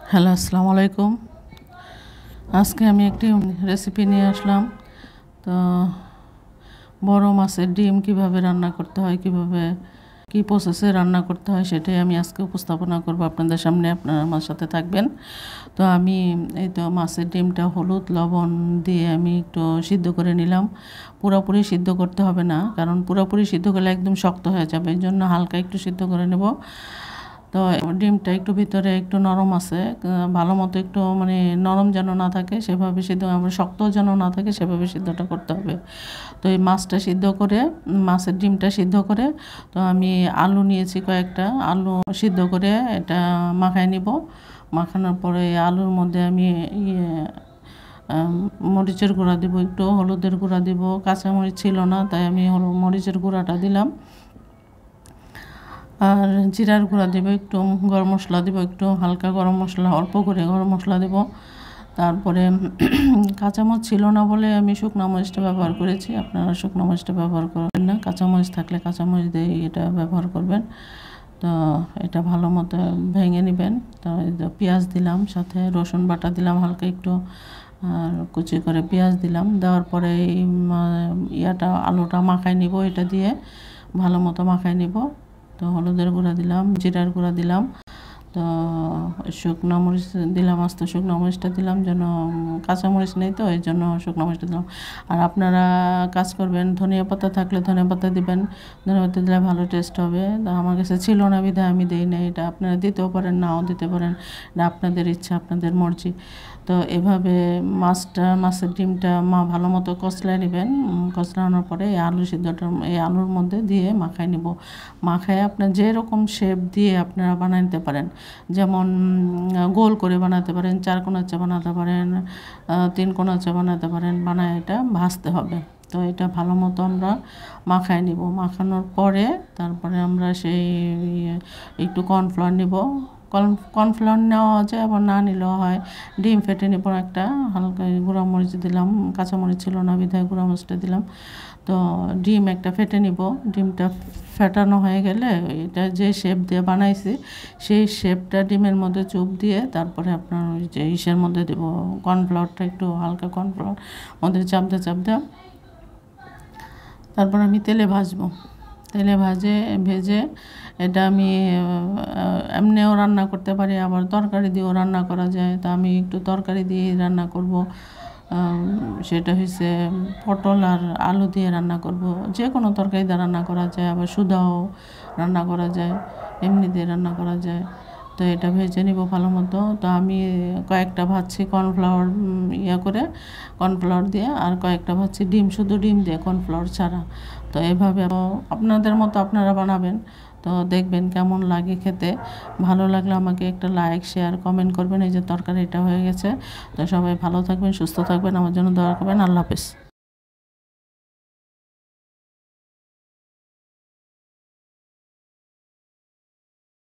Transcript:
Hello, আসসালামু আলাইকুম। আজকে আমি একটি রেসিপি নিয়ে আসলাম। তো বড় মাছের ডিম কিভাবে রান্না করতে হয়, কিভাবে কি প্রসেসে রান্না করতে হয় সেটাই আমি আজকে উপস্থাপনা করব আপনাদের সামনে। আপনারা আমার সাথে থাকবেন। তো আমি এই তো মাছের ডিমটা হলুদ লবণ দিয়ে আমি একটু সিদ্ধ করে নিলাম। পুরোপুরি সিদ্ধ করতে হবে না, কারণ পুরোপুরি সিদ্ধ করলে একদম শক্ত হয়ে যাবে। এই জন্য হালকা একটু সিদ্ধ করে নেব। তো ডিমটা একটু ভিতরে একটু নরম আছে, ভালো মতো একটু মানে নরম যেন না থাকে সেভাবে সিদ্ধ, আবার শক্ত যেন না থাকে সেভাবে সিদ্ধটা করতে হবে। তো এই মাছটা সিদ্ধ করে, মাছের ডিমটা সিদ্ধ করে, তো আমি আলু নিয়েছি কয়েকটা, আলু সিদ্ধ করে এটা মাখায় নিব। মাখানোর পরে আলুর মধ্যে আমি মরিচের গুঁড়া দিব, একটু হলুদের গুঁড়া দিব। কাঁচামরিচ ছিল না, তাই আমি মরিচের গুঁড়াটা দিলাম। আর জিরার গুঁড়া দেব একটু, গরম মশলা দেব একটু, হালকা গরম মশলা, অল্প করে গরম মশলা দেব। তারপরে কাঁচামরিচ ছিল না বলে আমি শুকনো মরিচটা ব্যবহার করেছি। আপনারা শুকনো মরিচটা ব্যবহার করবেন না, কাঁচামরিচ থাকলে কাঁচামরিচ দিয়ে এটা ব্যবহার করবেন। তো এটা ভালো মতো ভেঙে নেবেন। তো পেঁয়াজ দিলাম, সাথে রসুন বাটা দিলাম হালকা একটু, আর কুচি করে পেঁয়াজ দিলাম। দেওয়ার পরে এই আলুটা মাখায় নিব, এটা দিয়ে ভালো মতো মাখায় নিব। তো হলুদের গুঁড়া দিলাম, জিরার গুঁড়া দিলাম, তো শুকনো মরিচ দিলাম, আস্ত শুকনো মরিচটা দিলাম, যেন কাঁচামরিচ নেই তো এই জন্য শুকনো মরিচটা দিলাম। আর আপনারা কাজ করবেন, ধনিয়া পাতা থাকলে ধনিয়া পাতা দিবেন, ধনিয়া পাতা দিলে ভালো টেস্ট হবে। তো আমার কাছে ছিল না বিধায় আমি দিই না। এটা আপনারা দিতেও পারেন, নাও দিতে পারেন, এটা আপনাদের ইচ্ছা, আপনাদের মর্জি। তো এভাবে মাছের ডিমটা ভালো মতো কষলায় নেবেন। কষলানোর পরে এই আলু সিদ্ধটা এই আলুর মধ্যে দিয়ে মাখায় নেব। মাখায় আপনার যেরকম শেপ দিয়ে আপনারা বানিয়ে নিতে পারেন, যেমন গোল করে বানাতে পারেন, 4 কোণাচা বানাতে পারেন, 3 কোণাচা বানাতে পারেন। বানায় এটা ভাজতে হবে। তো এটা ভালো মতো আমরা মাখায় নিব। মাখানোর পরে তারপরে আমরা সেই একটু কর্নফ্লাওয়ার নিব। কর্নফ্লাওয়ার নেওয়া যায়, আবার না নিলেও হয়। ডিম ফেটে নেব একটা, হালকা গুঁড়া মরিচ দিলাম, কাঁচামরিচ ছিল না বিধায় গুঁড়া মরিচটা দিলাম। তো ডিম একটা ফেটে নিব। ডিমটা ফেটানো হয়ে গেলে এটা যে শেপ দিয়ে বানাইছি সেই শেপটা ডিমের মধ্যে চুপ দিয়ে তারপরে আপনার ওই যে ইসের মধ্যে দেবো, কর্নফ্লাওয়ারটা একটু হালকা কর্নফ্লাওয়ার মধ্যে চাপতে চাপতে তারপর আমি তেলে ভাজবো। তেলে ভেজে এটা আমি এমনিও রান্না করতে পারি, আবার তরকারি দিয়েও রান্না করা যায়। তা আমি একটু তরকারি দিয়েই রান্না করব। সেটা হচ্ছে পটল আর আলু দিয়ে রান্না করব। যে কোনো তরকারি দিয়ে রান্না করা যায়, আবার শুধাও রান্না করা যায়, এমনি দিয়ে রান্না করা যায়। তো এটা ভেজে নিব ভালো মতো। তো আমি কয়েকটা ভাজছি কর্নফ্লাওয়ার করে, কর্নফ্লাওয়ার দিয়ে, আর কয়েকটা ভাজছি ডিম, শুধু ডিম দিয়ে, কর্নফ্লাওয়ার ছাড়া। তো এভাবে আপনাদের মতো আপনারা বানাবেন। তো দেখবেন কেমন লাগে খেতে। ভালো লাগলে আমাকে একটা লাইক শেয়ার কমেন্ট করবেন। এই যে তরকারিটা হয়ে গেছে। তো সবাই ভালো থাকবেন, সুস্থ থাকবেন, আমার জন্য দোয়া করবেন। আল্লাহ হাফেজ।